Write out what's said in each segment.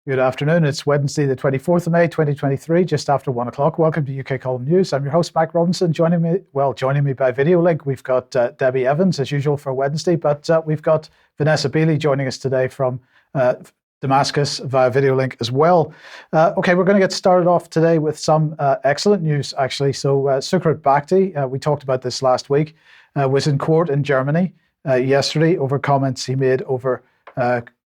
Good afternoon. It's Wednesday, the 24th of May, 2023, just after 1 o'clock. Welcome to UK Column News. I'm your host, Mike Robinson. Joining me by video link, we've got Debi Evans, as usual, for Wednesday, but we've got Vanessa Beeley joining us today from Damascus via video link as well. Okay, we're going to get started off today with some excellent news, actually. So Sucharit Bhakdi, we talked about this last week, was in court in Germany yesterday over comments he made over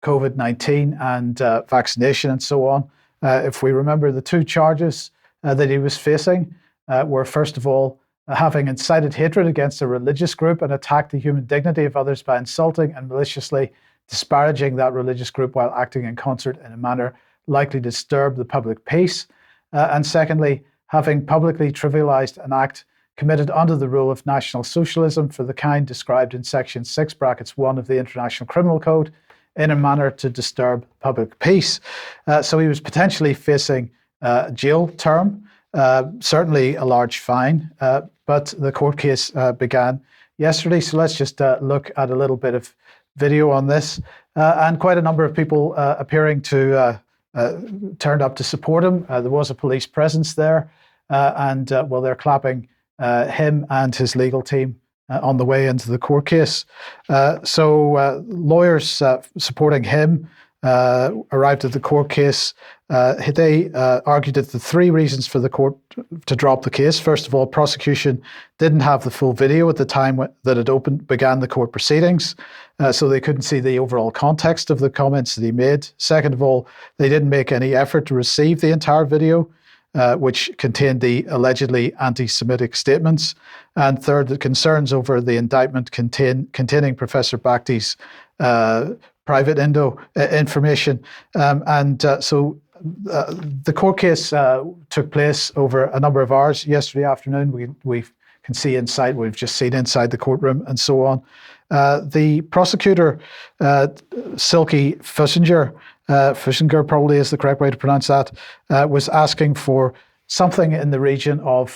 COVID-19 and vaccination and so on. If we remember, the two charges that he was facing were, first of all, having incited hatred against a religious group and attacked the human dignity of others by insulting and maliciously disparaging that religious group while acting in concert in a manner likely to disturb the public peace. And secondly, having publicly trivialized an act committed under the rule of National Socialism for the kind described in Section 6(1) of the International Criminal Code in a manner to disturb public peace. So he was potentially facing a jail term, certainly a large fine, but the court case began yesterday. So let's just look at a little bit of video on this. And quite a number of people appearing to turned up to support him. There was a police presence there, and they're clapping him and his legal team on the way into the court case. So lawyers supporting him arrived at the court case. They argued that the three reasons for the court to drop the case. First of all, prosecution didn't have the full video at the time that it began the court proceedings, so they couldn't see the overall context of the comments that he made. Second of all, they didn't make any effort to receive the entire video, which contained the allegedly anti-Semitic statements. And third, the concerns over the indictment containing Professor Bhakdi's private information. So the court case took place over a number of hours yesterday afternoon. We can see inside, we've just seen inside the courtroom and so on. The prosecutor, Silke Fischinger probably is the correct way to pronounce that, was asking for something in the region of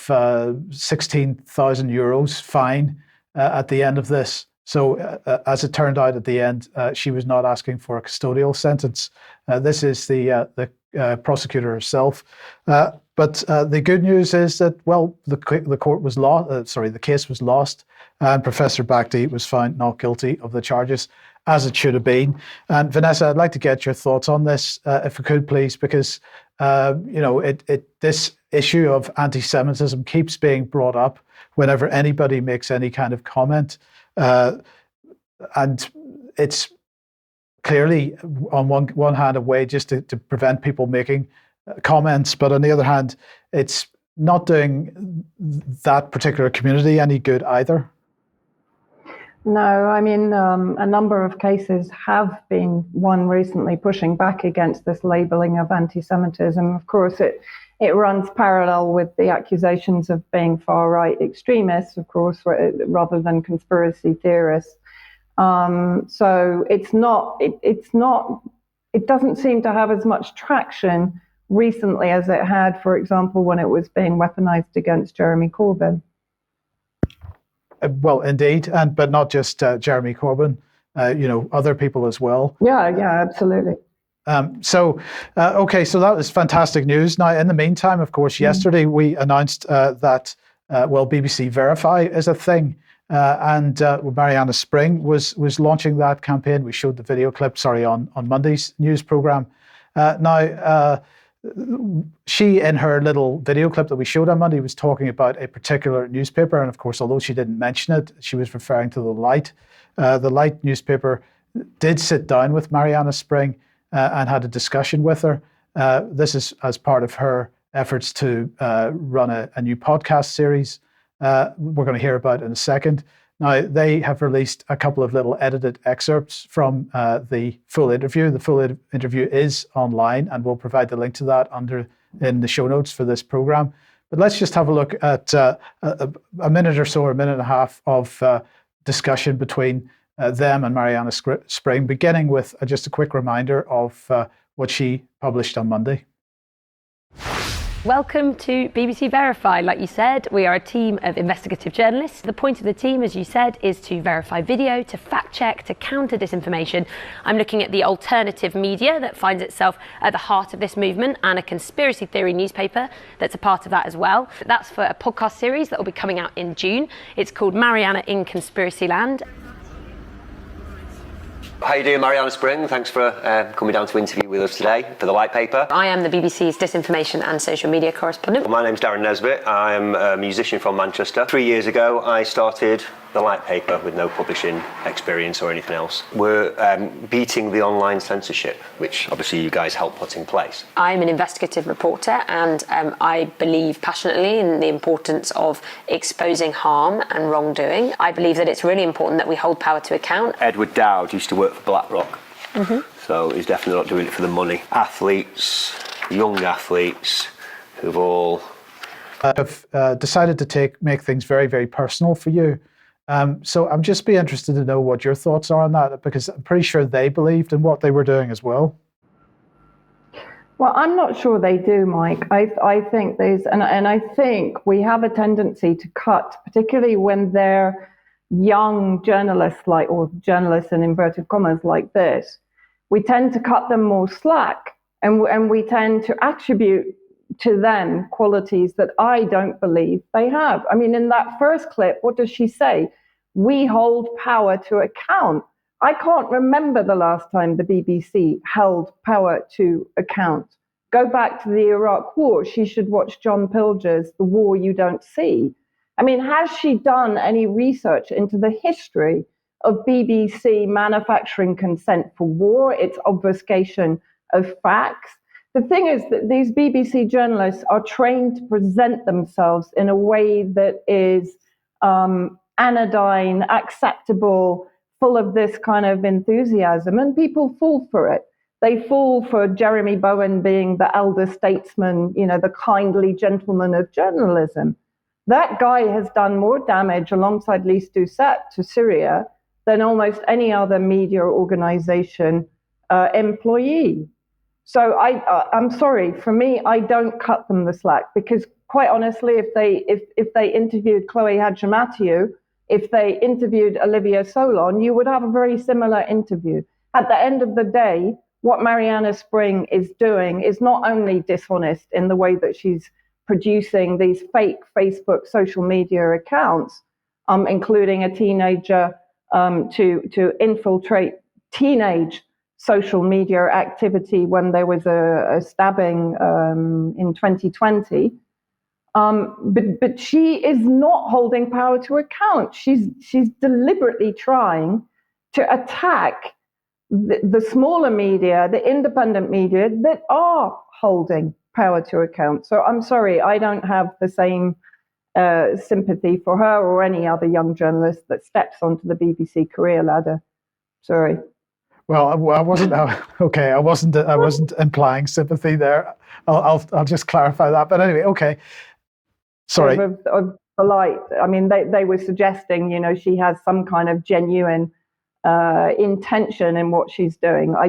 16,000 euros fine at the end of this. So as it turned out at the end, she was not asking for a custodial sentence. This is the prosecutor herself. But the good news is that, the case was lost, and Professor Bhakdi was found not guilty of the charges, as it should have been. And Vanessa, I'd like to get your thoughts on this, if you could, please, because this issue of anti-Semitism keeps being brought up whenever anybody makes any kind of comment, and it's clearly on one hand a way just to prevent people making comments, but on the other hand, it's not doing that particular community any good either. No, I mean, a number of cases have been won recently pushing back against this labeling of anti-Semitism. Of course, it runs parallel with the accusations of being far-right extremists, of course, rather than conspiracy theorists. So it doesn't seem to have as much traction recently as it had, for example, when it was being weaponized against Jeremy Corbyn. Well, indeed, but not just Jeremy Corbyn, other people as well. Yeah, absolutely. So that was fantastic news. Now, in the meantime, of course, yesterday we announced that BBC Verify is a thing, and Mariana Spring was launching that campaign. We showed the video clip, on Monday's news program. She, in her little video clip that we showed on Monday, was talking about a particular newspaper. And of course, although she didn't mention it, she was referring to The Light. The Light newspaper did sit down with Mariana Spring and had a discussion with her. This is as part of her efforts to run a new podcast series we're going to hear about in a second. Now, they have released a couple of little edited excerpts from the full interview. The full interview is online, and we'll provide the link to that in the show notes for this program. But let's just have a look at a minute or so, or a minute and a half of discussion between them and Mariana Spring, beginning with just a quick reminder of what she published on Monday. Welcome to BBC Verify. Like you said, we are a team of investigative journalists. The point of the team, as you said, is to verify video, to fact check, to counter disinformation. I'm looking at the alternative media that finds itself at the heart of this movement, and a conspiracy theory newspaper that's a part of that as well. That's for a podcast series that will be coming out in June. It's called Mariana in Conspiracy Land. How you doing, Mariana Spring? Thanks for coming down to interview with us today for the Light Paper. I am the BBC's disinformation and social media correspondent. My name's Darren Nesbitt. I'm a musician from Manchester. 3 years ago, I started the Light Paper with no publishing experience or anything else. We're beating the online censorship, which obviously you guys helped put in place. I'm an investigative reporter, and I believe passionately in the importance of exposing harm and wrongdoing. I believe that it's really important that we hold power to account. Edward Dowd used to work for BlackRock, so he's definitely not doing it for the money. Athletes, young athletes, who've all have decided to make things very, very personal for you. So I'm just be interested to know what your thoughts are on that, because I'm pretty sure they believed in what they were doing as well. Well, I'm not sure they do, Mike. I think and I think we have a tendency to cut, particularly when they're young journalists, or journalists in inverted commas like this. We tend to cut them more slack, and we tend to attribute to them qualities that I don't believe they have. I mean, in that first clip, what does she say? We hold power to account. I can't remember the last time the BBC held power to account. Go back to the Iraq War. She should watch John Pilger's The War You Don't See. I mean, has she done any research into the history of BBC manufacturing consent for war, its obfuscation of facts? The thing is that these BBC journalists are trained to present themselves in a way that is anodyne, acceptable, full of this kind of enthusiasm, and people fall for it. They fall for Jeremy Bowen being the elder statesman, the kindly gentleman of journalism. That guy has done more damage alongside Lise Doucette to Syria than almost any other media organization employee. So I'm sorry. For me, I don't cut them the slack, because quite honestly, if they interviewed Chloe Hadjimatheou, if they interviewed Olivia Solon, you would have a very similar interview. At the end of the day, what Mariana Spring is doing is not only dishonest in the way that she's producing these fake Facebook social media accounts, including a teenager to infiltrate teenage social media activity when there was a stabbing in 2020. But she is not holding power to account. She's deliberately trying to attack the smaller media, the independent media that are holding power to account. So I'm sorry, I don't have the same sympathy for her or any other young journalist that steps onto the BBC career ladder. Sorry. Well, I wasn't okay. I wasn't implying sympathy there. I'll just clarify that. But anyway, okay. Sorry. Of polite. I mean, they were suggesting, she has some kind of genuine intention in what she's doing. I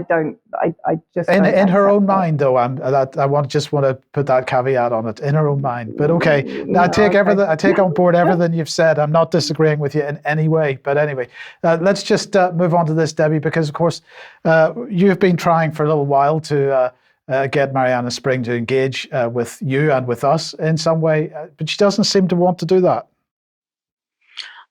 just in her own mind, though. I just want to put that caveat on it. In her own mind. But okay, now I take on board everything you've said. I'm not disagreeing with you in any way. But anyway, let's just move on to this, Debbie, because of course you've been trying for a little while to get Mariana Spring to engage with you and with us in some way, but she doesn't seem to want to do that.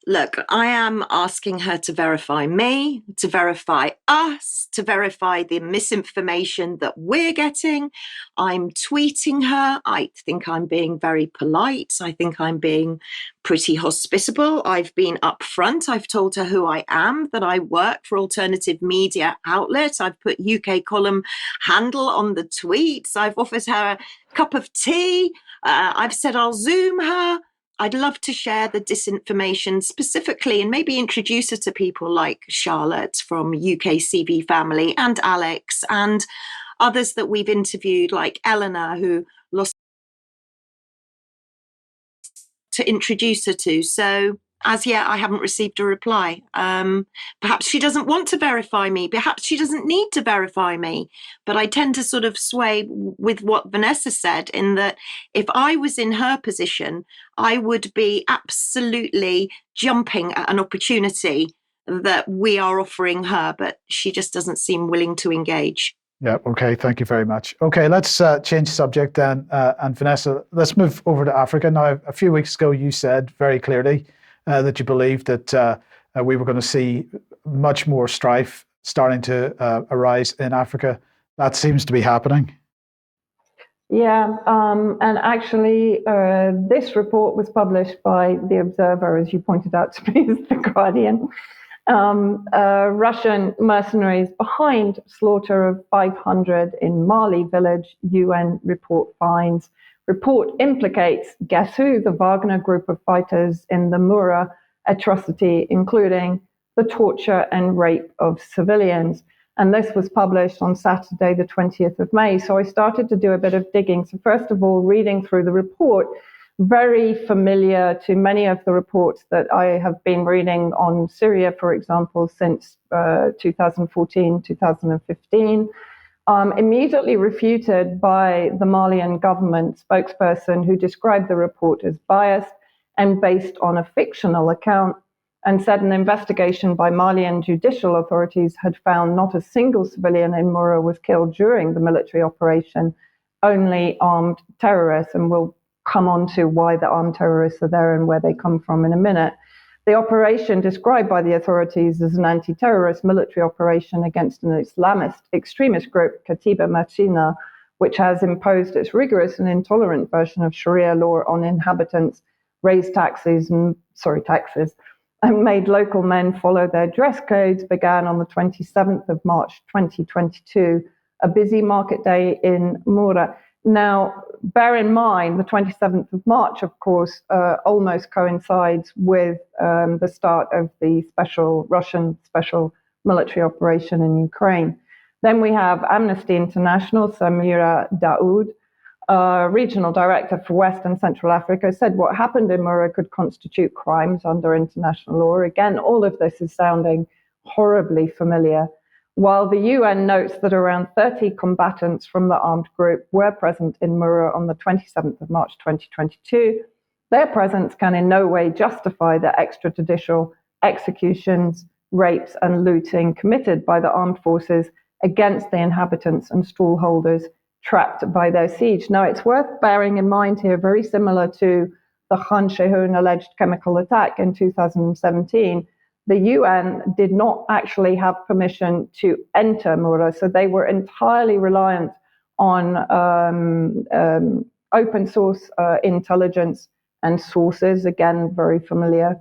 Look, I am asking her to verify me, to verify us, to verify the misinformation that we're getting. I'm tweeting her. I think I'm being very polite. I think I'm being pretty hospitable. I've been upfront. I've told her who I am, that I work for alternative media outlets. I've put UK column handle on the tweets. I've offered her a cup of tea. I've said I'll Zoom her. I'd love to share the disinformation specifically and maybe introduce her to people like Charlotte from UK CV Family and Alex and others that we've interviewed, like Eleanor, who lost, to introduce her to. So as yet, I haven't received a reply. Perhaps she doesn't want to verify me. Perhaps she doesn't need to verify me. But I tend to sort of sway with what Vanessa said, in that if I was in her position, I would be absolutely jumping at an opportunity that we are offering her, but she just doesn't seem willing to engage. Yeah, okay, thank you very much. Okay, let's change subject then. And Vanessa, let's move over to Africa. Now, a few weeks ago, you said very clearly that you believed that we were going to see much more strife starting to arise in Africa. That seems to be happening. Yeah, and actually, this report was published by The Observer, as you pointed out to me, as The Guardian. Russian mercenaries behind slaughter of 500 in Mali village, UN report finds. Report implicates, guess who, the Wagner group of fighters in the Mura atrocity, including the torture and rape of civilians. And this was published on Saturday, the 20th of May. So I started to do a bit of digging. So first of all, reading through the report, very familiar to many of the reports that I have been reading on Syria, for example, since 2014, 2015. Immediately refuted by the Malian government spokesperson, who described the report as biased and based on a fictional account, and said an investigation by Malian judicial authorities had found not a single civilian in Mura was killed during the military operation, only armed terrorists. And we'll come on to why the armed terrorists are there and where they come from in a minute. The operation, described by the authorities as an anti-terrorist military operation against an Islamist extremist group, Katiba Machina, which has imposed its rigorous and intolerant version of Sharia law on inhabitants, raised taxes and made local men follow their dress codes, began on the 27th of March 2022, a busy market day in Mura. Now, bear in mind, the 27th of March, of course, almost coincides with the start of the Russian special military operation in Ukraine. Then we have Amnesty International, Samira Daoud, regional director for West and Central Africa, said what happened in Mura could constitute crimes under international law. Again, all of this is sounding horribly familiar. While the UN notes that around 30 combatants from the armed group were present in Mura on the 27th of March 2022, their presence can in no way justify the extrajudicial executions, rapes, and looting committed by the armed forces against the inhabitants and stallholders trapped by their siege. Now, it's worth bearing in mind here, very similar to the Khan Sheikhoun alleged chemical attack in 2017, the UN did not actually have permission to enter Mura, so they were entirely reliant on open source intelligence and sources, again, very familiar.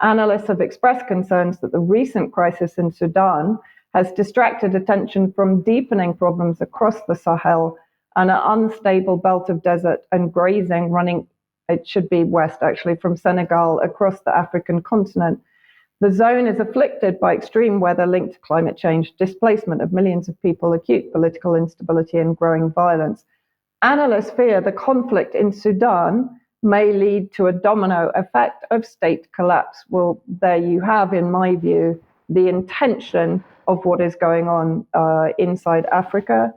Analysts have expressed concerns that the recent crisis in Sudan has distracted attention from deepening problems across the Sahel and an unstable belt of desert and grazing running, it should be west actually, from Senegal across the African continent. The zone is afflicted by extreme weather linked to climate change, displacement of millions of people, acute political instability, and growing violence. Analysts fear the conflict in Sudan may lead to a domino effect of state collapse. Well, there you have, in my view, the intention of what is going on inside Africa.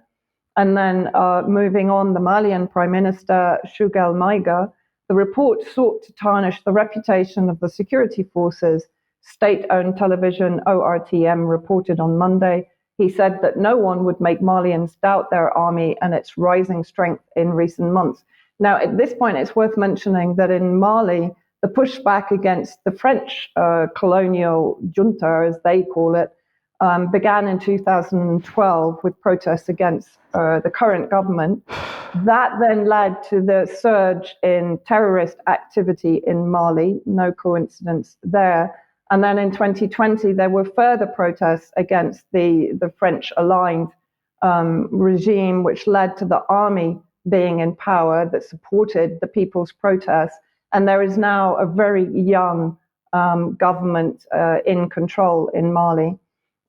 And then moving on, the Malian Prime Minister, Choguel Maïga, the report sought to tarnish the reputation of the security forces. State-owned television ORTM reported on Monday. He said that no one would make Malians doubt their army and its rising strength in recent months. Now, at this point, it's worth mentioning that in Mali, the pushback against the French colonial junta, as they call it, began in 2012 with protests against the current government. That then led to the surge in terrorist activity in Mali, no coincidence there. And then in 2020, there were further protests against the French-aligned regime, which led to the army being in power that supported the people's protests. And there is now a very young government in control in Mali.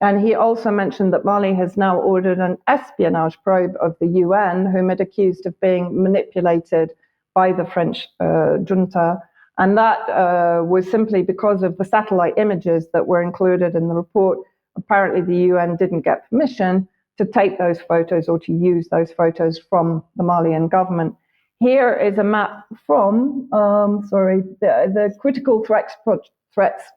And he also mentioned that Mali has now ordered an espionage probe of the UN, whom it accused of being manipulated by the French junta. And that was simply because of the satellite images that were included in the report. Apparently, the UN didn't get permission to take those photos or to use those photos from the Malian government. Here is a map from, the Critical Threats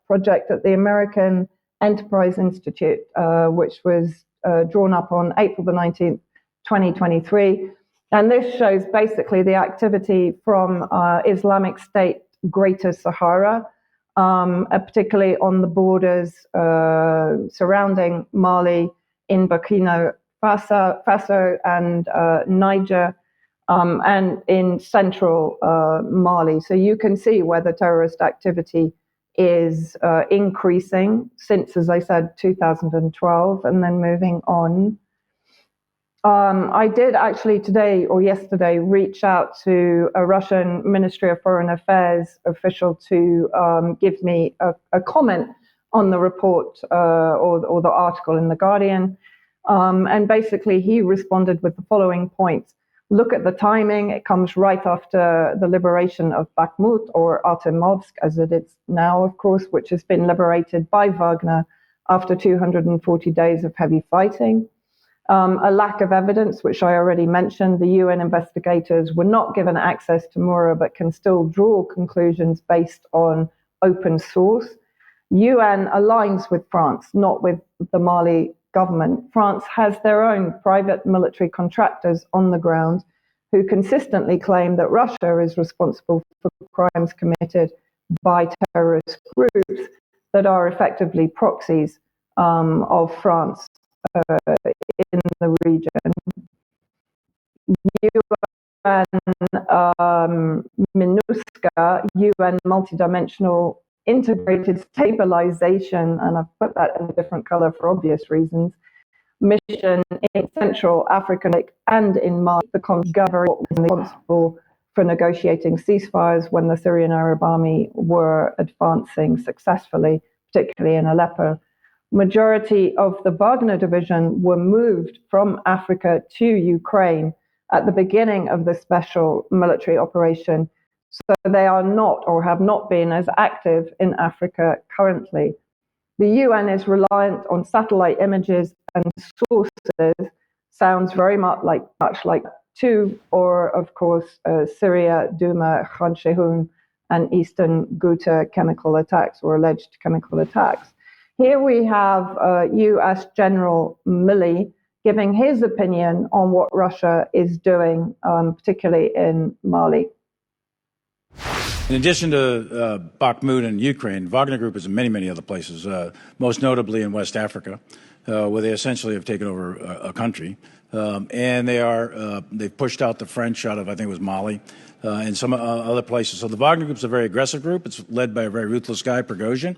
Project at the American Enterprise Institute, which was drawn up on April the 19th, 2023. And this shows basically the activity from Islamic State Greater Sahara, particularly on the borders surrounding Mali, in Burkina Faso and Niger, and in central Mali. So you can see where the terrorist activity is increasing since, as I said, 2012, and then moving on. I did actually today or yesterday reach out to a Russian Ministry of Foreign Affairs official to give me a comment on the report or the article in The Guardian. And basically he responded with the following points. Look at the timing. It comes right after the liberation of Bakhmut, or Artemovsk as it is now, of course, which has been liberated by Wagner after 240 days of heavy fighting. A lack of evidence, which I already mentioned. The UN investigators were not given access to Mura, but can still draw conclusions based on open source. UN aligns with France, not with the Mali government. France has their own private military contractors on the ground who consistently claim that Russia is responsible for crimes committed by terrorist groups that are effectively proxies of France in the region. UN MINUSCA, UN Multidimensional Integrated Stabilization, and I've put that in a different color for obvious reasons, mission in Central Africa and in Mali, the government was responsible for negotiating ceasefires when the Syrian Arab Army were advancing successfully, particularly in Aleppo. Majority of the Wagner division were moved from Africa to Ukraine at the beginning of the special military operation. So they are not or have not been as active in Africa currently. The UN is reliant on satellite images and sources. Sounds very much like two, or of course Syria, Douma, Khan Sheikhoun, and Eastern Ghouta chemical attacks or alleged chemical attacks. Here we have US General Milley giving his opinion on what Russia is doing, particularly in Mali. In addition to Bakhmut and Ukraine, Wagner Group is in many, many other places, most notably in West Africa, where they essentially have taken over a country. And they've pushed out the French out of, I think it was Mali, and some other places. So the Wagner Group is a very aggressive group. It's led by a very ruthless guy, Prigozhin.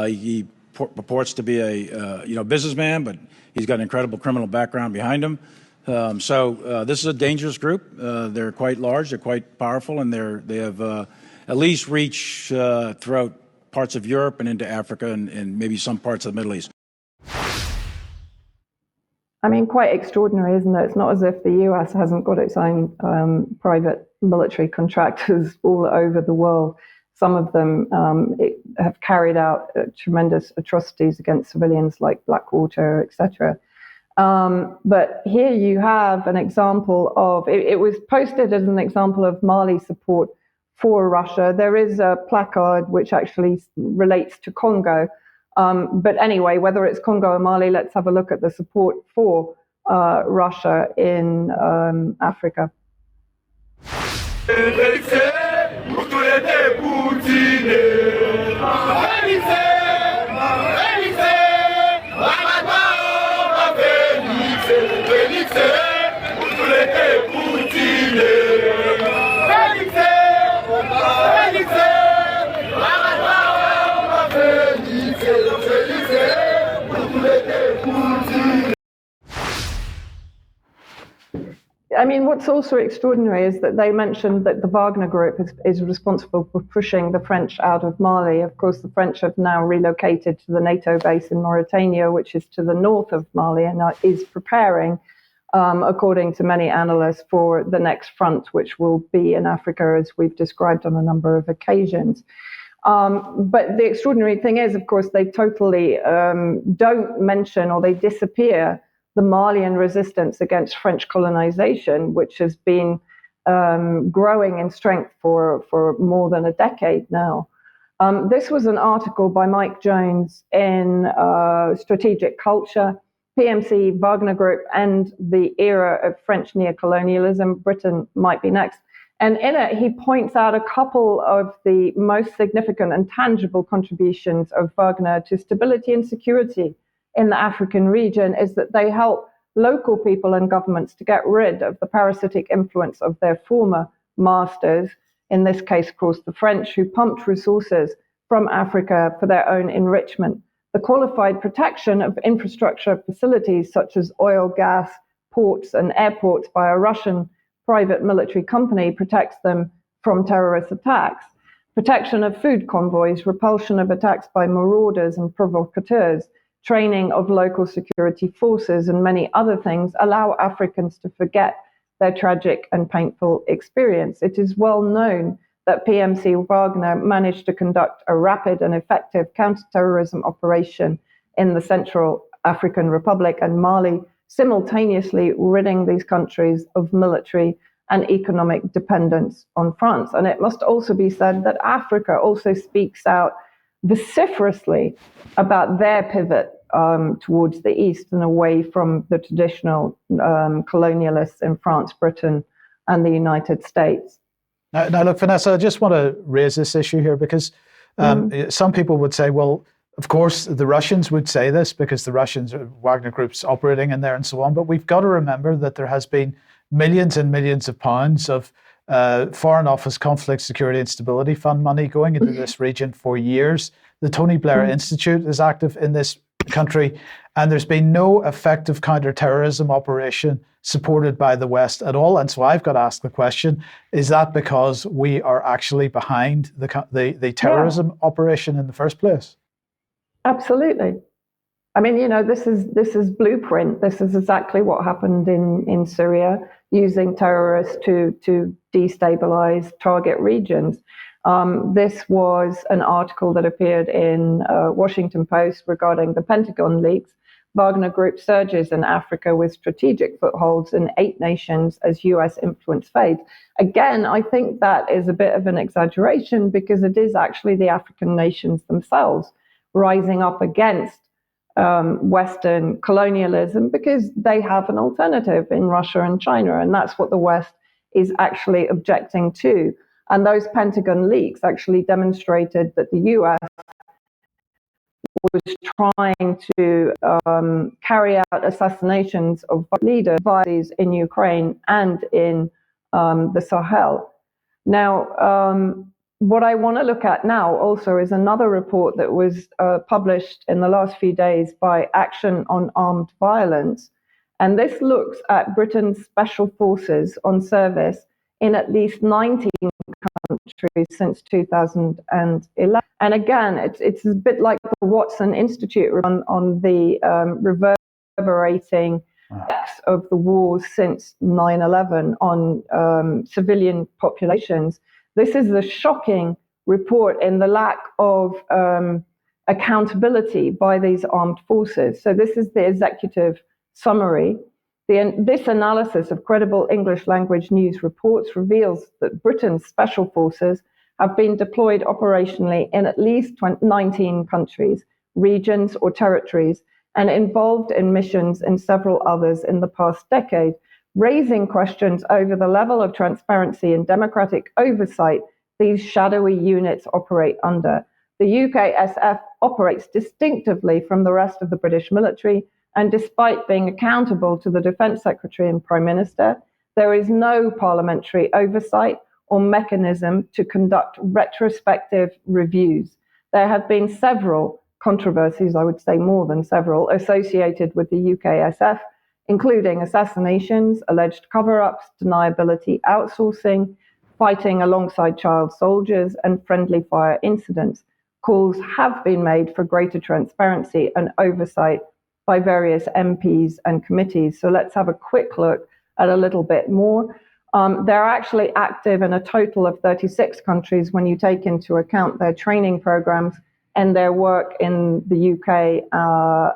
He purports to be a businessman, but he's got an incredible criminal background behind him. So this is a dangerous group. They're quite large, they're quite powerful, and they have at least reached throughout parts of Europe and into Africa and maybe some parts of the Middle East. I mean, quite extraordinary, isn't it? It's not as if the US hasn't got its own private military contractors all over the world. Some of them have carried out tremendous atrocities against civilians like Blackwater, etc. But here you have an example of, it was posted as an example of Mali support for Russia. There is a placard which actually relates to Congo. But anyway, whether it's Congo or Mali, let's have a look at the support for Russia in Africa. I mean, what's also extraordinary is that they mentioned that the Wagner Group is responsible for pushing the French out of Mali. Of course, the French have now relocated to the NATO base in Mauritania, which is to the north of Mali, and is preparing according to many analysts, for the next front, which will be in Africa, as we've described on a number of occasions. But the extraordinary thing is, of course, they totally don't mention, or they disappear, the Malian resistance against French colonization, which has been growing in strength for more than a decade now. This was an article by Mike Jones in Strategic Culture, PMC, Wagner Group, and the era of French neocolonialism. Britain might be next. And in it, he points out a couple of the most significant and tangible contributions of Wagner to stability and security in the African region is that they help local people and governments to get rid of the parasitic influence of their former masters, in this case, of course, the French, who pumped resources from Africa for their own enrichment. The qualified protection of infrastructure facilities such as oil, gas, ports, and airports by a Russian private military company protects them from terrorist attacks. Protection of food convoys, repulsion of attacks by marauders and provocateurs, training of local security forces, and many other things allow Africans to forget their tragic and painful experience. It is well known that PMC Wagner managed to conduct a rapid and effective counterterrorism operation in the Central African Republic and Mali, simultaneously ridding these countries of military and economic dependence on France. And it must also be said that Africa also speaks out vociferously about their pivot towards the East and away from the traditional colonialists in France, Britain, and the United States. Now, look, Vanessa, I just want to raise this issue here because some people would say, well, of course, the Russians would say this because the Russians, Wagner Group's operating in there and so on. But we've got to remember that there has been millions and millions of pounds of Foreign Office Conflict, Security and Stability Fund money going into this region for years. The Tony Blair Institute is active in this country, and there's been no effective counterterrorism operation supported by the West at all. And so I've got to ask the question, is that because we are actually behind the terrorism operation in the first place? Absolutely. I mean, this is blueprint. This is exactly what happened in Syria, using terrorists to destabilize target regions. This was an article that appeared in Washington Post regarding the Pentagon leaks. Wagner Group surges in Africa with strategic footholds in 8 nations as US influence fades. Again, I think that is a bit of an exaggeration because it is actually the African nations themselves rising up against Western colonialism because they have an alternative in Russia and China, and that's what the West is actually objecting to. And those Pentagon leaks actually demonstrated that the US was trying to carry out assassinations of leaders in Ukraine and in the Sahel. Now, what I want to look at now also is another report that was published in the last few days by Action on Armed Violence. And this looks at Britain's special forces on service in at least 19 countries since 2011. And again, it's a bit like the Watson Institute on the reverberating effects of the wars since 9/11 on civilian populations. This is a shocking report in the lack of accountability by these armed forces. So this is the executive summary. This analysis of credible English language news reports reveals that Britain's special forces have been deployed operationally in at least 19 countries, regions, or territories, and involved in missions in several others in the past decade, raising questions over the level of transparency and democratic oversight these shadowy units operate under. The UKSF operates distinctively from the rest of the British military, and despite being accountable to the Defence Secretary and Prime Minister, there is no parliamentary oversight or mechanism to conduct retrospective reviews. There have been several controversies, I would say more than several, associated with the UKSF, including assassinations, alleged cover-ups, deniability outsourcing, fighting alongside child soldiers, and friendly fire incidents. Calls have been made for greater transparency and oversight by various MPs and committees. So let's have a quick look at a little bit more. They're actually active in a total of 36 countries when you take into account their training programs and their work in the UK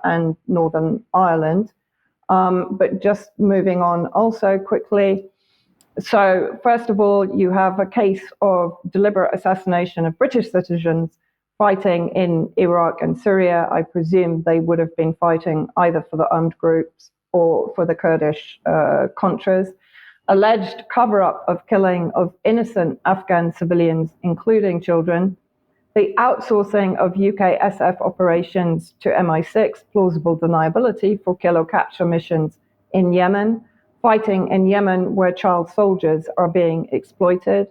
and Northern Ireland. But just moving on also quickly. So first of all, you have a case of deliberate assassination of British citizens fighting in Iraq and Syria. I presume they would have been fighting either for the armed groups or for the Kurdish Contras. Alleged cover-up of killing of innocent Afghan civilians, including children. The outsourcing of UK SF operations to MI6, plausible deniability for kill or capture missions in Yemen. Fighting in Yemen where child soldiers are being exploited,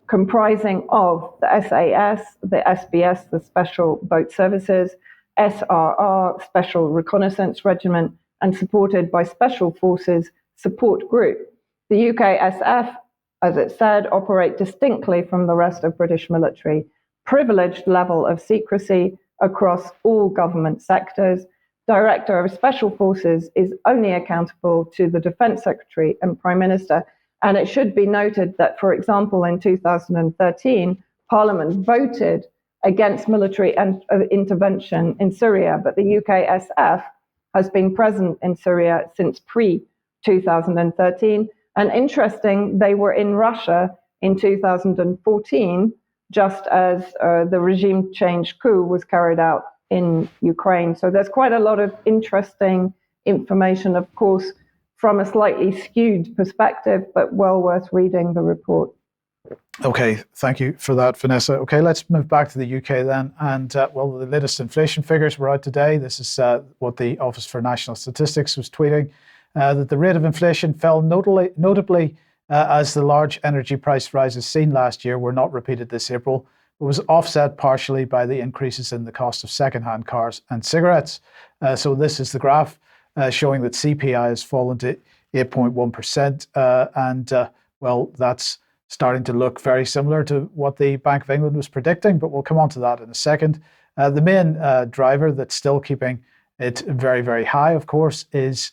comprising of the SAS, the SBS, the Special Boat Services, SRR, Special Reconnaissance Regiment, and supported by Special Forces Support Group. The UKSF, as it said, operate distinctly from the rest of British military, privileged level of secrecy across all government sectors. Director of Special Forces is only accountable to the Defence Secretary and Prime Minister. And it should be noted that, for example, in 2013, Parliament voted against military intervention in Syria, but the UKSF has been present in Syria since pre-2013. And interesting, they were in Russia in 2014, just as the regime change coup was carried out in Ukraine. So there's quite a lot of interesting information, of course, from a slightly skewed perspective, but well worth reading the report. Okay, thank you for that, Vanessa. Okay, let's move back to the UK then. And well, the latest inflation figures were out today. This is what the Office for National Statistics was tweeting, that the rate of inflation fell notably as the large energy price rises seen last year were not repeated this April, but was offset partially by the increases in the cost of second-hand cars and cigarettes. So this is the graph showing that CPI has fallen to 8.1%. Well, that's starting to look very similar to what the Bank of England was predicting, but we'll come on to that in a second. The main driver that's still keeping it very, very high, of course, is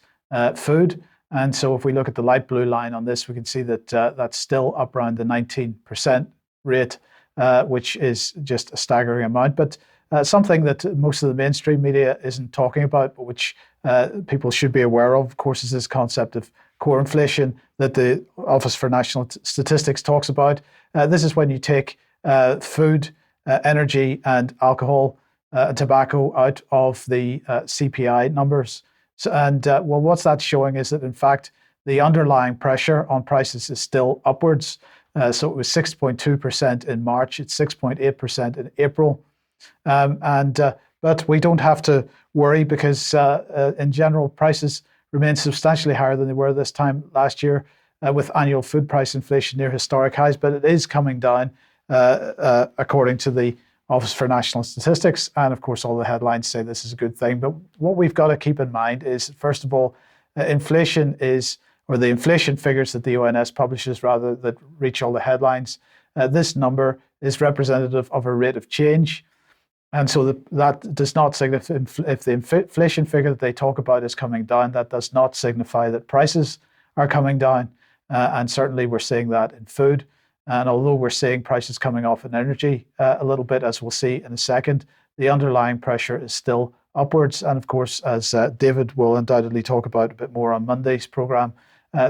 food. And so if we look at the light blue line on this, we can see that that's still up around the 19% rate, which is just a staggering amount. But something that most of the mainstream media isn't talking about, but which people should be aware of course, is this concept of core inflation that the Office for National Statistics talks about. This is when you take food, energy, and alcohol, tobacco out of the CPI numbers. So, well, what's that showing is that, in fact, the underlying pressure on prices is still upwards. So it was 6.2% in March, it's 6.8% in April. But we don't have to worry because, in general, prices remain substantially higher than they were this time last year, with annual food price inflation near historic highs. But it is coming down, according to the Office for National Statistics. And of course, all the headlines say this is a good thing. But what we've got to keep in mind is, first of all, inflation is, or the inflation figures that the ONS publishes, rather, that reach all the headlines, this number is representative of a rate of change. And so that does not signify, if the inflation figure that they talk about is coming down, that does not signify that prices are coming down. And certainly we're seeing that in food. And although we're seeing prices coming off in energy a little bit, as we'll see in a second, the underlying pressure is still upwards. And of course, as David will undoubtedly talk about a bit more on Monday's programme,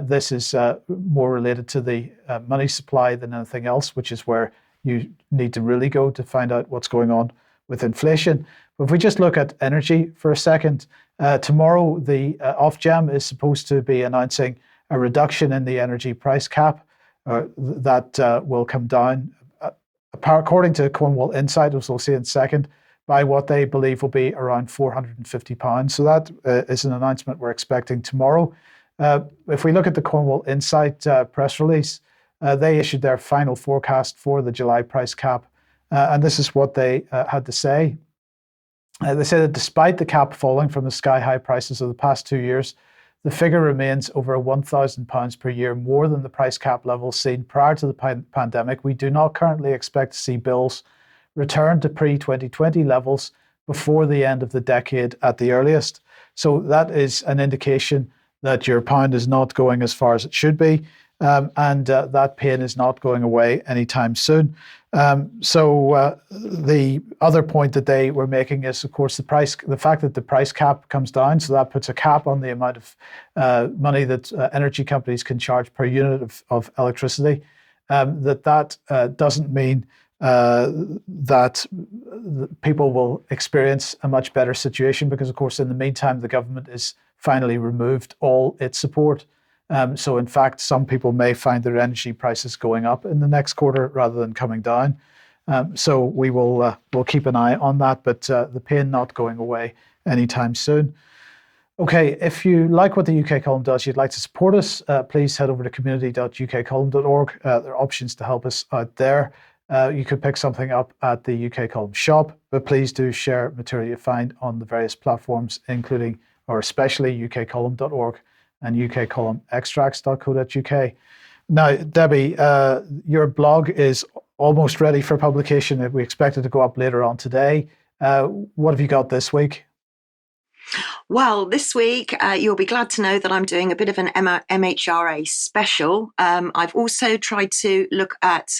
this is more related to the money supply than anything else, which is where you need to really go to find out what's going on with inflation. But if we just look at energy for a second, tomorrow the Ofgem is supposed to be announcing a reduction in the energy price cap that will come down, according to Cornwall Insight, as we'll see in a second, by what they believe will be around £450. So that is an announcement we're expecting tomorrow. If we look at the Cornwall Insight press release, they issued their final forecast for the July price cap. And this is what they had to say. They say that despite the cap falling from the sky-high prices of the past 2 years, the figure remains over £1,000 per year more than the price cap level seen prior to the pandemic. We do not currently expect to see bills return to pre-2020 levels before the end of the decade at the earliest. So that is an indication that your pound is not going as far as it should be, and that pain is not going away anytime soon. So the other point that they were making is, of course, the fact that the price cap comes down. So that puts a cap on the amount of money that energy companies can charge per unit of electricity. That doesn't mean that people will experience a much better situation, because, of course, in the meantime, the government is finally removed all its support. So, in fact, some people may find their energy prices going up in the next quarter rather than coming down. So we will we'll keep an eye on that, but the pain not going away anytime soon. Okay, if you like what the UK Column does, you'd like to support us, please head over to community.ukcolumn.org. There are options to help us out there. You could pick something up at the UK Column shop, but please do share material you find on the various platforms, including or especially ukcolumn.org and ukcolumnextracts.co.uk. Now, Debi, your blog is almost ready for publication. We expect it to go up later on today. What have you got this week? Well, this week, you'll be glad to know that I'm doing a bit of an MHRA special. I've also tried to look at,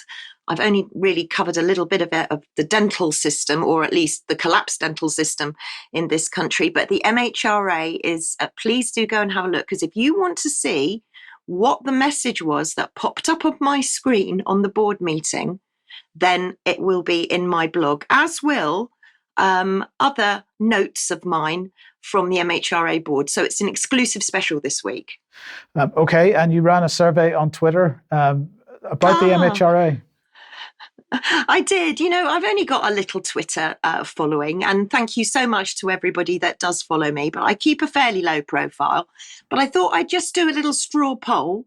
I've only really covered a little bit of it, of the dental system, or at least the collapsed dental system in this country. But the MHRA is, please do go and have a look, because if you want to see what the message was that popped up on my screen on the board meeting, then it will be in my blog, as will other notes of mine from the MHRA board. So it's an exclusive special this week. Okay, and you ran a survey on Twitter about the MHRA. I did. You know, I've only got a little Twitter following, and thank you so much to everybody that does follow me, but I keep a fairly low profile. But I thought I'd just do a little straw poll.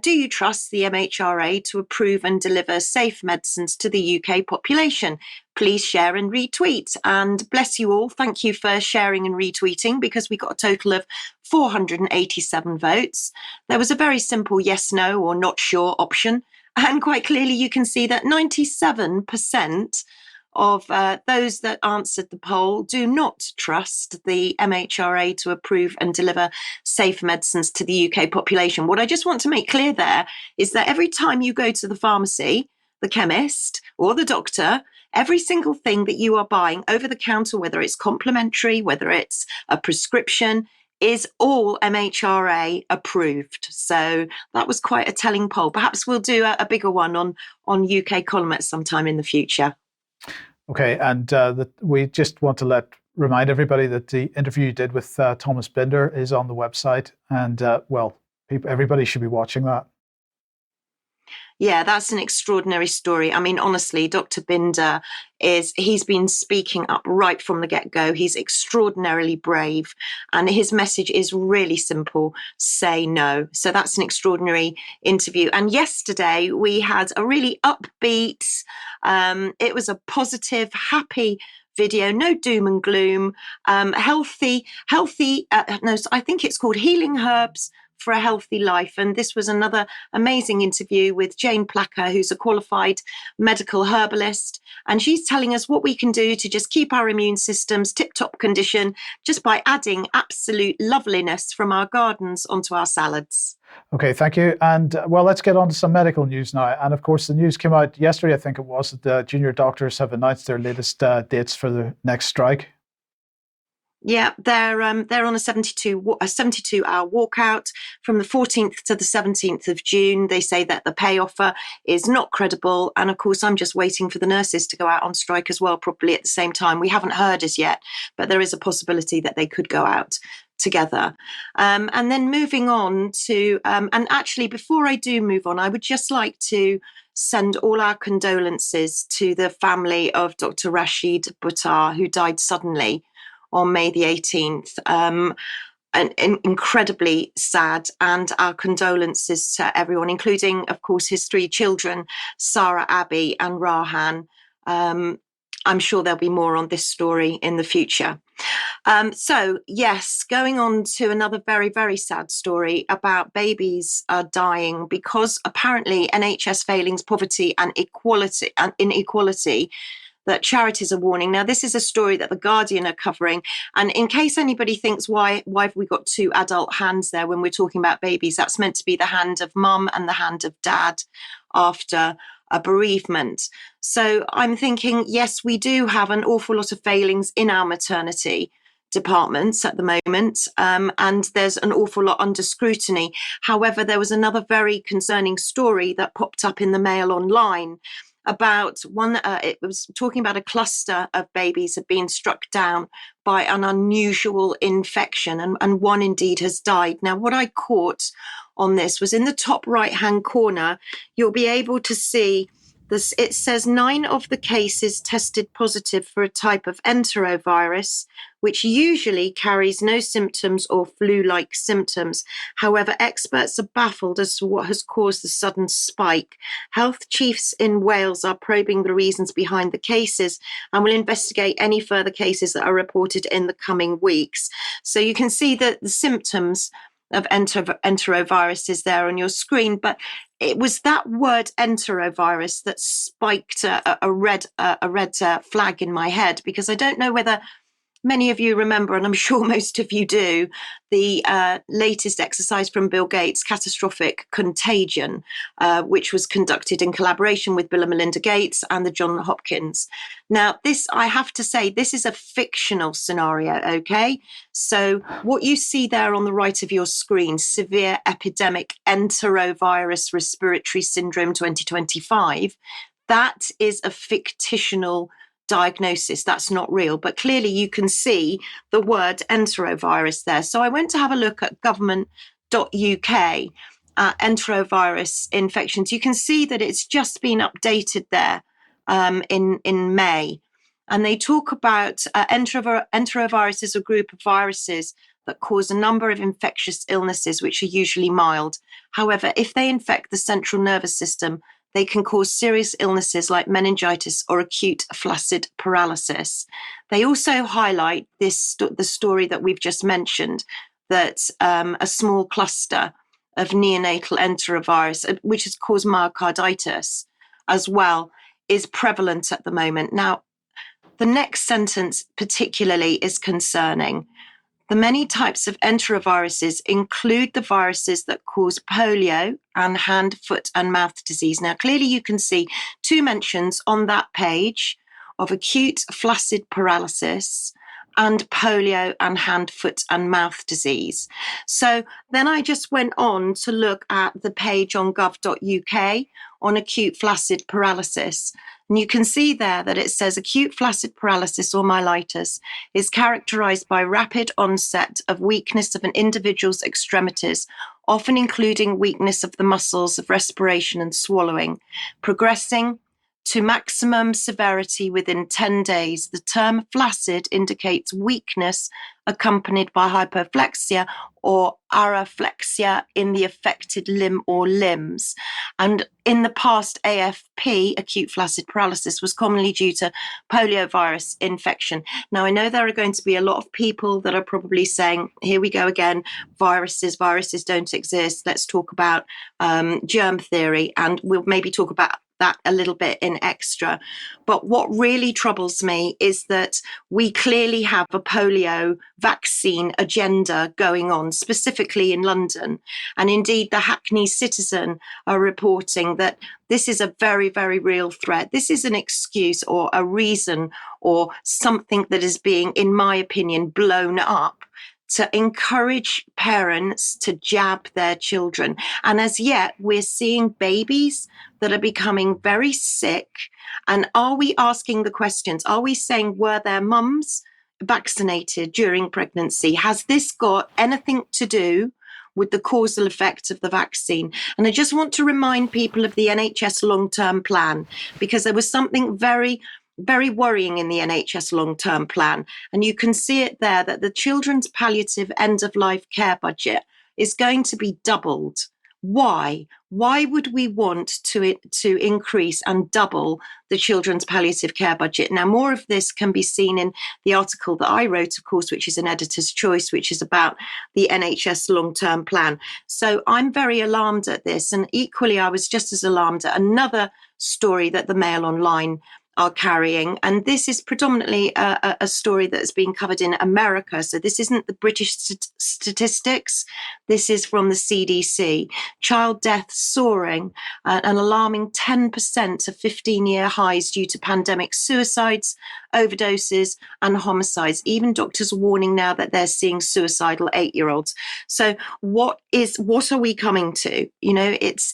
Do you trust the MHRA to approve and deliver safe medicines to the UK population? Please share and retweet. And bless you all. Thank you for sharing and retweeting, because we got a total of 487 votes. There was a very simple yes, no, or not sure option. And quite clearly, you can see that 97% of those that answered the poll do not trust the MHRA to approve and deliver safe medicines to the UK population. What I just want to make clear there is that every time you go to the pharmacy, the chemist, or the doctor, every single thing that you are buying over the counter, whether it's complimentary, whether it's a prescription, is all MHRA approved. So that was quite a telling poll. Perhaps we'll do a bigger one on UK Column at some time in the future. Okay, and we just want to remind everybody that the interview you did with Thomas Binder is on the website, and everybody should be watching that. Yeah, that's an extraordinary story. I mean, honestly, Dr. Binder he's been speaking up right from the get-go. He's extraordinarily brave, and his message is really simple: say no. So that's an extraordinary interview. And yesterday we had a really upbeat, it was a positive, happy video, no doom and gloom, healthy, no, I think it's called Healing Herbs for a Healthy Life. And this was another amazing interview with Jane Placker, who's a qualified medical herbalist. And she's telling us what we can do to just keep our immune systems tip-top condition just by adding absolute loveliness from our gardens onto our salads. Okay, thank you. And let's get on to some medical news now. And of course, the news came out yesterday, I think it was, that the junior doctors have announced their latest dates for the next strike. Yeah, they're on a 72-hour walkout from the 14th to the 17th of June. They say that the pay offer is not credible. And of course, I'm just waiting for the nurses to go out on strike as well, probably at the same time. We haven't heard as yet, but there is a possibility that they could go out together. And then moving on to, and actually, before I do move on, I would just like to send all our condolences to the family of Dr. Rashid Buttar, who died suddenly on May the 18th. And incredibly sad, and our condolences to everyone, including, of course, his 3 children, Sarah, Abby and Rahan. I'm sure there'll be more on this story in the future. So, yes, going on to another very, very sad story about babies dying because apparently NHS failings, poverty and inequality, that charities are warning. Now, this is a story that The Guardian are covering. And in case anybody thinks, why have we got two adult hands there when we're talking about babies? That's meant to be the hand of mum and the hand of dad after a bereavement. So I'm thinking, yes, we do have an awful lot of failings in our maternity departments at the moment, and there's an awful lot under scrutiny. However, there was another very concerning story that popped up in the Mail Online about it was talking about a cluster of babies had been struck down by an unusual infection, and one indeed has died. Now, what I caught on this was in the top right hand corner, you'll be able to see this. It says 9 of the cases tested positive for a type of enterovirus, which usually carries no symptoms or flu-like symptoms. However, experts are baffled as to what has caused the sudden spike. Health chiefs in Wales are probing the reasons behind the cases and will investigate any further cases that are reported in the coming weeks. So you can see that the symptoms of enterovirus is there on your screen, but it was that word enterovirus that spiked a red flag in my head, because I don't know whether many of you remember, and I'm sure most of you do, the latest exercise from Bill Gates, Catastrophic Contagion, which was conducted in collaboration with Bill and Melinda Gates and the Johns Hopkins. Now, this, I have to say, this is a fictional scenario, okay? So what you see there on the right of your screen, Severe Epidemic Enterovirus Respiratory Syndrome 2025, that is a fictional diagnosis. That's not real, but clearly you can see the word enterovirus there. So I went to have a look at government.uk enterovirus infections. You can see that it's just been updated there in May, and they talk about enterovirus is a group of viruses that cause a number of infectious illnesses which are usually mild. However, if they infect the central nervous system, they can cause serious illnesses like meningitis or acute flaccid paralysis. They also highlight the story that we've just mentioned, that a small cluster of neonatal enterovirus, which has caused myocarditis as well, is prevalent at the moment. Now, the next sentence particularly is concerning. The many types of enteroviruses include the viruses that cause polio and hand, foot, and mouth disease. Now, clearly you can see 2 mentions on that page of acute flaccid paralysis and polio and hand, foot, and mouth disease. So then I just went on to look at the page on gov.uk on acute flaccid paralysis. And you can see there that it says acute flaccid paralysis or myelitis is characterized by rapid onset of weakness of an individual's extremities, often including weakness of the muscles of respiration and swallowing, progressing to maximum severity within 10 days. The term flaccid indicates weakness accompanied by hypoflexia or araflexia in the affected limb or limbs. And in the past, AFP, acute flaccid paralysis, was commonly due to poliovirus infection. Now, I know there are going to be a lot of people that are probably saying, here we go again, viruses don't exist. Let's talk about germ theory, and we'll maybe talk about that a little bit in extra. But what really troubles me is that we clearly have a polio vaccine agenda going on, specifically in London. And indeed, the Hackney Citizen are reporting that this is a very, very real threat. This is an excuse or a reason or something that is being, in my opinion, blown up to encourage parents to jab their children. And as yet, we're seeing babies that are becoming very sick. And are we asking the questions? Are we saying, were their mums vaccinated during pregnancy? Has this got anything to do with the causal effect of the vaccine? And I just want to remind people of the NHS long-term plan, because there was something very worrying in the NHS long-term plan. And you can see it there that the children's palliative end-of-life care budget is going to be doubled. Why? Why would we want to increase and double the children's palliative care budget? Now, more of this can be seen in the article that I wrote, of course, which is an editor's choice, which is about the NHS long-term plan. So I'm very alarmed at this. And equally, I was just as alarmed at another story that the Mail Online are carrying. And this is predominantly a story that's been covered in America. So this isn't the British statistics. This is from the CDC. Child death soaring, an alarming 10% of 15-year highs due to pandemic suicides, overdoses, and homicides. Even doctors are warning now that they're seeing suicidal 8-year-olds. So what are we coming to? You know, it's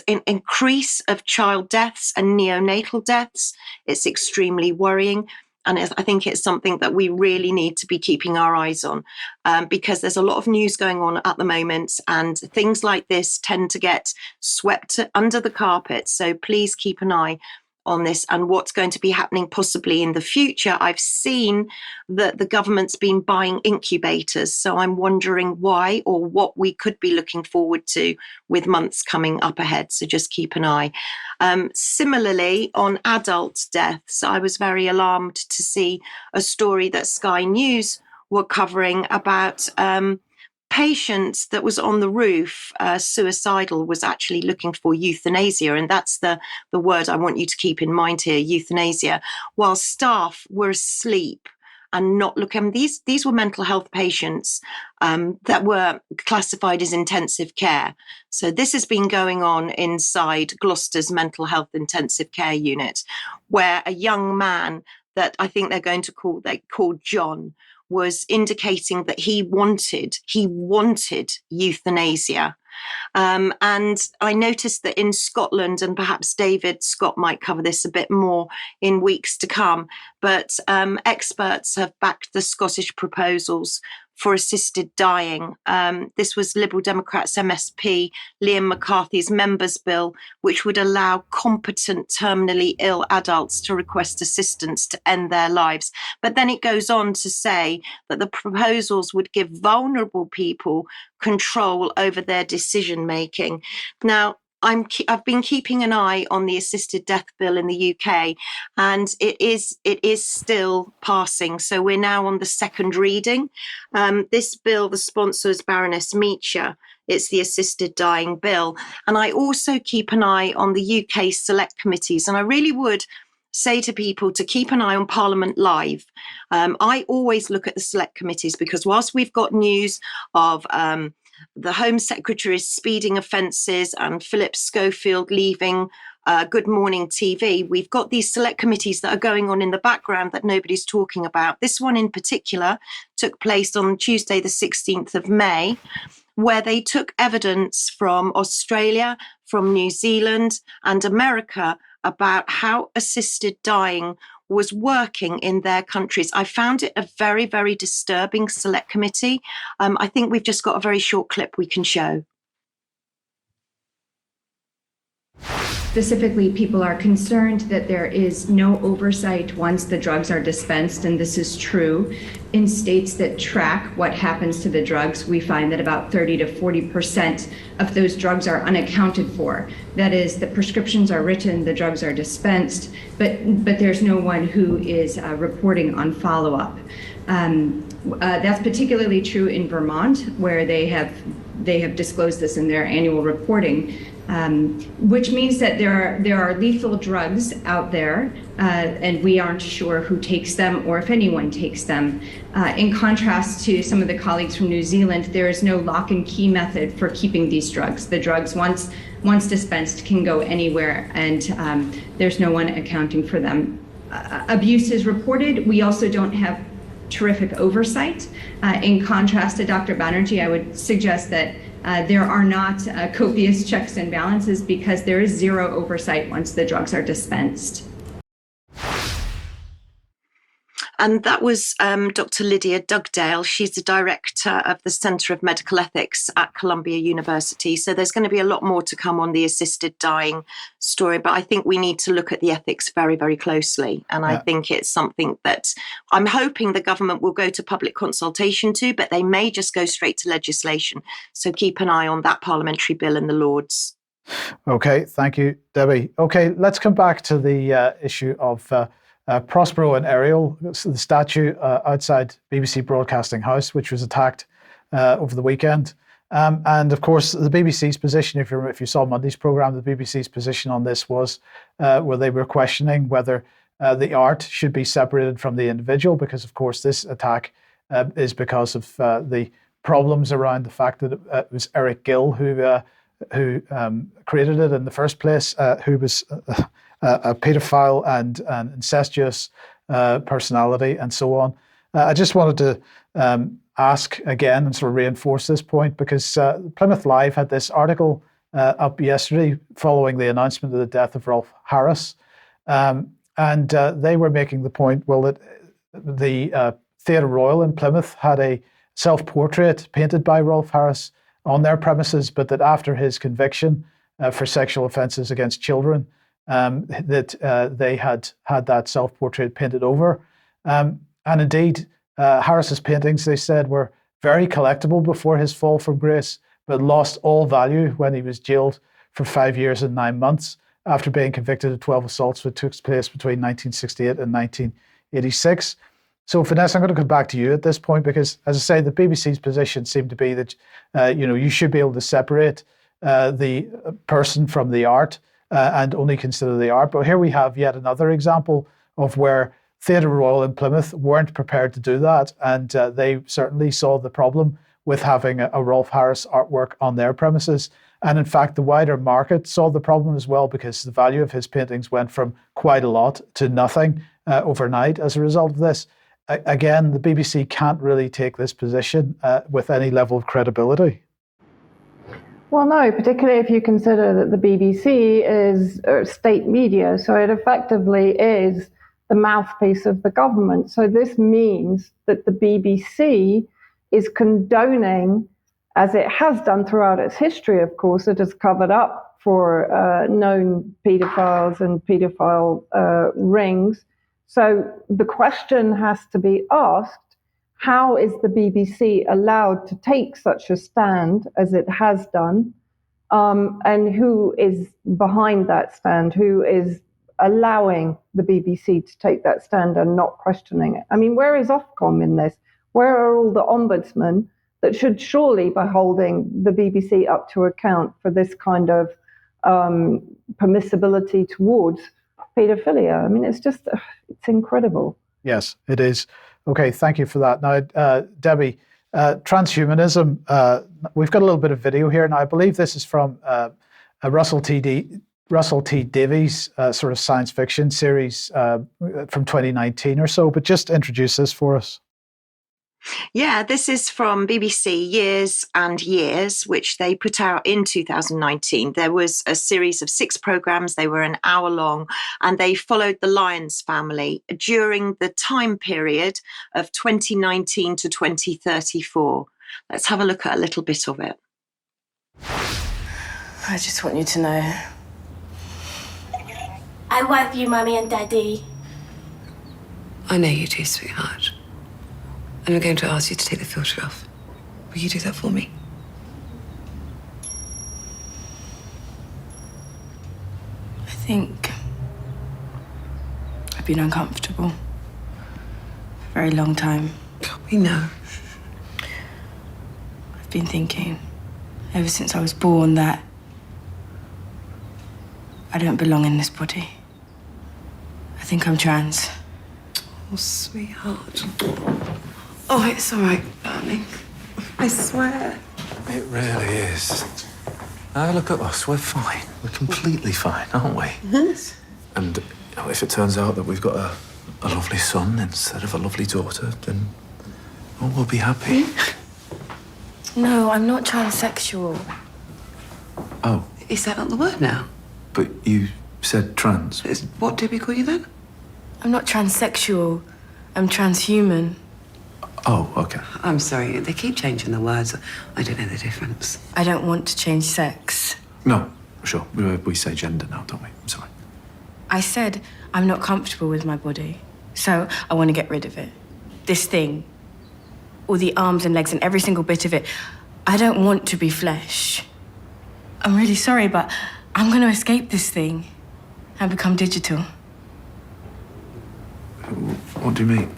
an increase of child deaths and neonatal deaths. It's extremely worrying. And I think it's something that we really need to be keeping our eyes on, because there's a lot of news going on at the moment, and things like this tend to get swept under the carpet. So please keep an eye on this and what's going to be happening possibly in the future. I've seen that the government's been buying incubators, so I'm wondering why or what we could be looking forward to with months coming up ahead. So just keep an eye. Similarly, on adult deaths, I was very alarmed to see a story that Sky News were covering about patient that was on the roof, suicidal, was actually looking for euthanasia. And that's the word I want you to keep in mind here, euthanasia, while staff were asleep and not looking. These were mental health patients that were classified as intensive care. So this has been going on inside Gloucester's mental health intensive care unit, where a young man that I think they called John, was indicating that he wanted euthanasia. And I noticed that in Scotland, and perhaps David Scott might cover this a bit more in weeks to come, but experts have backed the Scottish proposals for assisted dying. This was Liberal Democrats MSP Liam McCarthy's members' bill, which would allow competent terminally ill adults to request assistance to end their lives. But then it goes on to say that the proposals would give vulnerable people control over their decision making. Now, I've been keeping an eye on the assisted death bill in the UK, and it is still passing. So we're now on the second reading. This bill, the sponsor is Baroness Meacher. It's the assisted dying bill. And I also keep an eye on the UK select committees. And I really would say to people to keep an eye on Parliament Live. I always look at the select committees, because whilst we've got news of the Home Secretary's speeding offences and Philip Schofield leaving Good Morning TV, we've got these select committees that are going on in the background that nobody's talking about. This one in particular took place on Tuesday, the 16th of May, where they took evidence from Australia, from New Zealand and America about how assisted dying was working in their countries. I found it a very, very disturbing select committee. I think we've just got a very short clip we can show. Specifically, people are concerned that there is no oversight once the drugs are dispensed, and this is true. In states that track what happens to the drugs, we find that about 30 to 40% of those drugs are unaccounted for. That is, the prescriptions are written, the drugs are dispensed, but there's no one who is reporting on follow-up. That's particularly true in Vermont, where they have disclosed this in their annual reporting. Which means that there are lethal drugs out there, and we aren't sure who takes them or if anyone takes them. In contrast to some of the colleagues from New Zealand, there is no lock and key method for keeping these drugs. The drugs, once dispensed, can go anywhere, and there's no one accounting for them. Abuse is reported. We also don't have terrific oversight. In contrast to Dr. Banerjee, I would suggest that there are not copious checks and balances, because there is zero oversight once the drugs are dispensed. And that was Dr. Lydia Dugdale. She's the director of the Centre of Medical Ethics at Columbia University. So there's going to be a lot more to come on the assisted dying story, but I think we need to look at the ethics very, very closely. And I think it's something that I'm hoping the government will go to public consultation to, but they may just go straight to legislation. So keep an eye on that parliamentary bill in the Lords. Okay, thank you, Debbie. Okay, let's come back to the issue of Prospero and Ariel, the statue outside BBC Broadcasting House, which was attacked over the weekend. And of course, the BBC's position, if you saw Monday's programme, the BBC's position on this was where they were questioning whether the art should be separated from the individual, because of course this attack is because of the problems around the fact that it was Eric Gill who created it in the first place, who was a paedophile and an incestuous personality and so on. I just wanted to ask again and sort of reinforce this point, because Plymouth Live had this article up yesterday following the announcement of the death of Rolf Harris. And they were making the point, well, that the Theatre Royal in Plymouth had a self-portrait painted by Rolf Harris on their premises, but that after his conviction for sexual offences against children, that they had that self-portrait painted over. And indeed, Harris's paintings, they said, were very collectible before his fall from grace, but lost all value when he was jailed for 5 years and 9 months after being convicted of 12 assaults that took place between 1968 and 1986. So, Vanessa, I'm going to come back to you at this point, because, as I say, the BBC's position seemed to be that you should be able to separate the person from the art and only consider the art. But here we have yet another example of where Theatre Royal in Plymouth weren't prepared to do that, and they certainly saw the problem with having a Rolf Harris artwork on their premises. And in fact, the wider market saw the problem as well, because the value of his paintings went from quite a lot to nothing overnight as a result of this. Again, the BBC can't really take this position with any level of credibility. Well, no, particularly if you consider that the BBC is state media, so it effectively is the mouthpiece of the government. So this means that the BBC is condoning, as it has done throughout its history, of course, it has covered up for known paedophiles and paedophile rings. So the question has to be asked, how is the BBC allowed to take such a stand as it has done? And who is behind that stand? Who is allowing the BBC to take that stand and not questioning it? I mean, where is Ofcom in this? Where are all the ombudsmen that should surely be holding the BBC up to account for this kind of permissibility towards paedophilia? I mean, it's incredible. Yes, it is. Okay, thank you for that. Now, Debi, transhumanism, we've got a little bit of video here. Now, I believe this is from Russell T. Davies' sort of science fiction series from 2019 or so, but just introduce this for us. Yeah, this is from BBC Years and Years, which they put out in 2019. There was a series of 6 programmes. They were an hour long, and they followed the Lyons family during the time period of 2019 to 2034. Let's have a look at a little bit of it. I just want you to know. I love you, Mummy and Daddy. I know you do, sweetheart. And I'm going to ask you to take the filter off. Will you do that for me? I think I've been uncomfortable for a very long time. We know. I've been thinking ever since I was born that I don't belong in this body. I think I'm trans. Oh, sweetheart. Oh, it's all right, darling. I swear. It really is. Now look at us. We're fine. We're completely fine, aren't we? Yes. And if it turns out that we've got a lovely son instead of a lovely daughter, then we'll be happy. No, I'm not transsexual. Oh. Is that not the word now? But you said trans. What did we call you then? I'm not transsexual. I'm transhuman. Oh, okay. I'm sorry, they keep changing the words. I don't know the difference. I don't want to change sex. No, sure. We say gender now, don't we? I'm sorry. I said I'm not comfortable with my body, so I want to get rid of it. This thing, all the arms and legs and every single bit of it. I don't want to be flesh. I'm really sorry, but I'm going to escape this thing and become digital. What do you mean?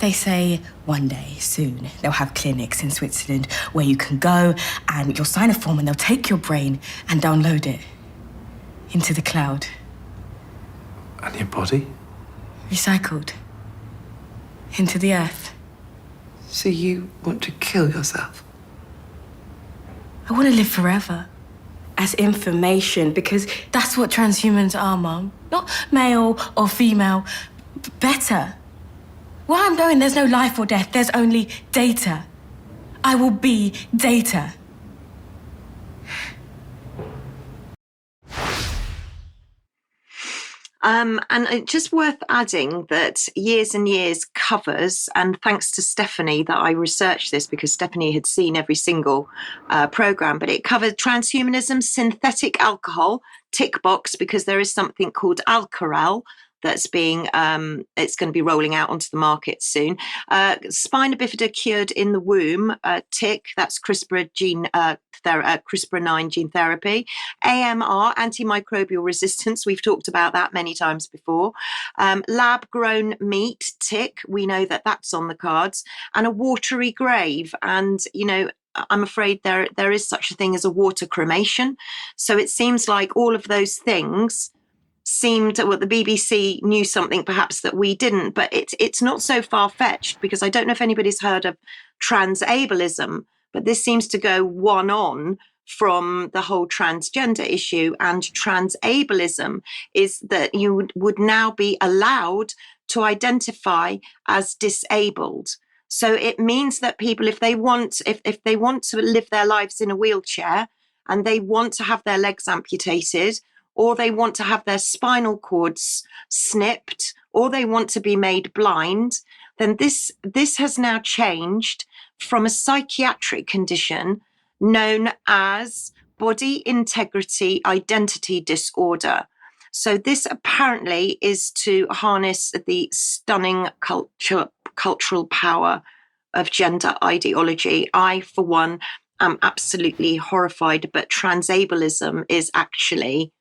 They say one day, soon, they'll have clinics in Switzerland where you can go and you'll sign a form and they'll take your brain and download it into the cloud. And your body? Recycled. Into the earth. So you want to kill yourself? I want to live forever. As information, because that's what transhumans are, Mum. Not male or female, better. Where I'm going, there's no life or death, there's only data. I will be data. And it's just worth adding that Years and Years covers, and thanks to Stephanie that I researched this because Stephanie had seen every single programme, but it covered transhumanism, synthetic alcohol, tick box, because there is something called Alcarel that's it's going to be rolling out onto the market soon. Spina bifida cured in the womb, tick, that's CRISPR-9 gene therapy. AMR, antimicrobial resistance, we've talked about that many times before. Lab-grown meat, tick, we know that that's on the cards. And a watery grave, and, you know, I'm afraid there is such a thing as a water cremation. So it seems like all of those things seemed, well, the BBC knew something perhaps that we didn't, but it's not so far-fetched, because I don't know if anybody's heard of transableism, but this seems to go one on from the whole transgender issue. And transableism is that you would now be allowed to identify as disabled. So it means that people, if they want to live their lives in a wheelchair and they want to have their legs amputated, or they want to have their spinal cords snipped, or they want to be made blind, then this has now changed from a psychiatric condition known as body integrity identity disorder. So this apparently is to harness the stunning cultural power of gender ideology. I, for one, am absolutely horrified, but transableism is actually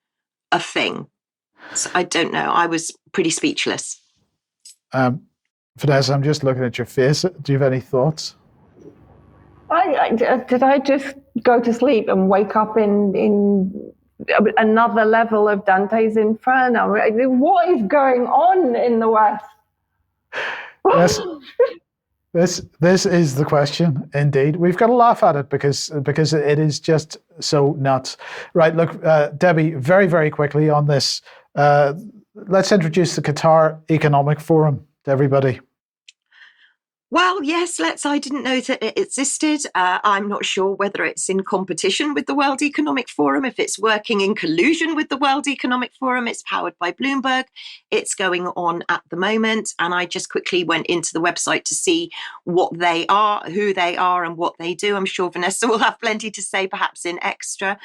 a thing. So I don't know. I was pretty speechless. Vanessa, I'm just looking at your face. Do you have any thoughts? Did I just go to sleep and wake up in another level of Dante's Inferno? What is going on in the West? This is the question, indeed. We've got to laugh at it because it is just so nuts. Right, look, Debi, very, very quickly on this. Let's introduce the Qatar Economic Forum to everybody. Well, yes, I didn't know that it existed. I'm not sure whether it's in competition with the World Economic Forum, if it's working in collusion with the World Economic Forum. It's powered by Bloomberg. It's going on at the moment. And I just quickly went into the website to see what they are, who they are, and what they do. I'm sure Vanessa will have plenty to say, perhaps in extra.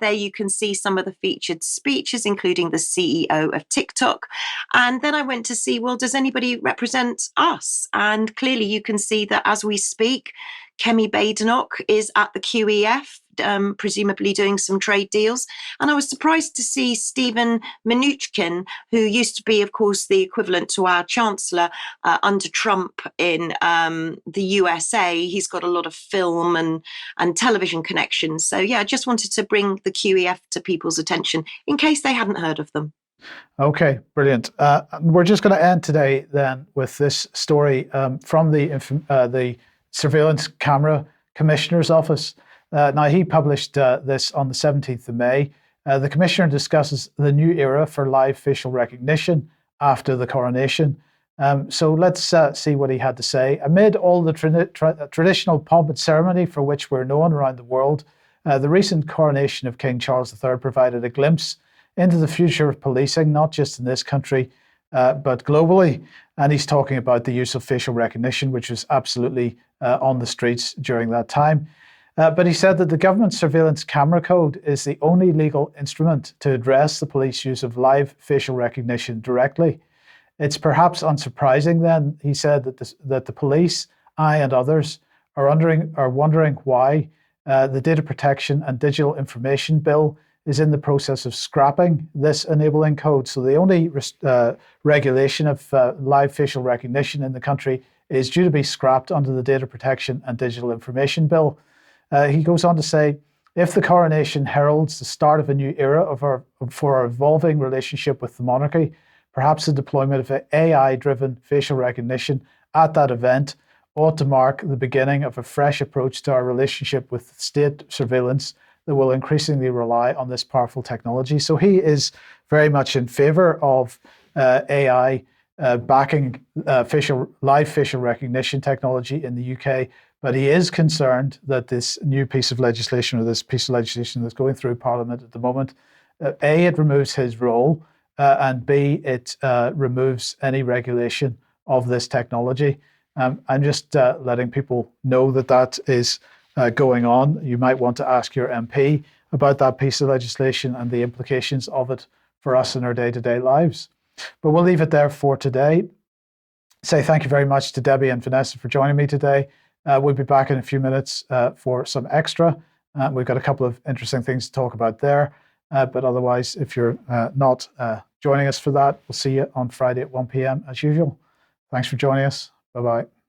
There you can see some of the featured speeches, including the CEO of TikTok. And then I went to see, well, does anybody represent us? And clearly you can see that as we speak, Kemi Badenoch is at the QEF, presumably doing some trade deals. And I was surprised to see Stephen Mnuchin, who used to be, of course, the equivalent to our Chancellor under Trump in the USA. He's got a lot of film and television connections. So, yeah, I just wanted to bring the QEF to people's attention in case they hadn't heard of them. Okay, brilliant. We're just going to end today then with this story from the Surveillance Camera Commissioner's Office. Now, he published this on the 17th of May. The Commissioner discusses the new era for live facial recognition after the coronation. So let's see what he had to say. Amid all the traditional pomp and ceremony for which we're known around the world, the recent coronation of King Charles III provided a glimpse into the future of policing, not just in this country, but globally. And he's talking about the use of facial recognition, which was absolutely on the streets during that time. But he said that the government surveillance camera code is the only legal instrument to address the police use of live facial recognition directly. It's perhaps unsurprising then, he said, that the police, I and others, are wondering why the Data Protection and Digital Information Bill is in the process of scrapping this enabling code. So the only regulation of live facial recognition in the country is due to be scrapped under the Data Protection and Digital Information Bill. He goes on to say, if the coronation heralds the start of a new era for our evolving relationship with the monarchy, perhaps the deployment of AI-driven facial recognition at that event ought to mark the beginning of a fresh approach to our relationship with state surveillance that will increasingly rely on this powerful technology. So he is very much in favor of AI backing live facial recognition technology in the UK, but he is concerned that this new piece of legislation, or this piece of legislation that's going through Parliament at the moment, A, it removes his role, and B, it removes any regulation of this technology. I'm just letting people know that that is going on. You might want to ask your MP about that piece of legislation and the implications of it for us in our day-to-day lives. But we'll leave it there for today. Say thank you very much to Debi and Vanessa for joining me today. We'll be back in a few minutes for some extra. We've got a couple of interesting things to talk about there. But otherwise, if you're not joining us for that, we'll see you on Friday at 1 p.m. as usual. Thanks for joining us. Bye-bye.